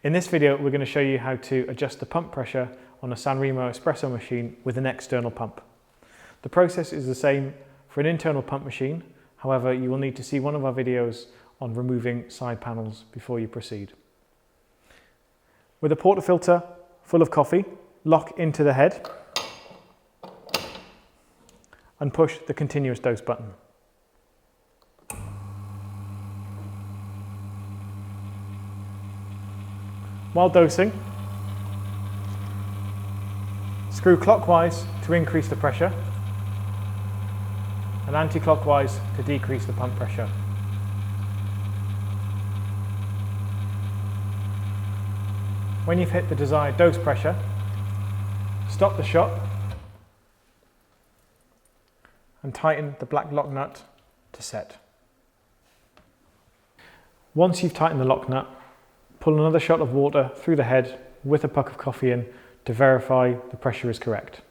In this video, we're going to show you how to adjust the pump pressure on a Sanremo Espresso machine with an external pump. The process is the same for an internal pump machine. However, you will need to see one of our videos on removing side panels before you proceed. With a portafilter full of coffee, lock into the head and push the continuous dose button. While dosing, screw clockwise to increase the pressure and anti-clockwise to decrease the pump pressure. When you've hit the desired dose pressure, stop the shot and tighten the black lock nut to set. Once you've tightened the lock nut, pull another shot of water through the head with a puck of coffee in to verify the pressure is correct.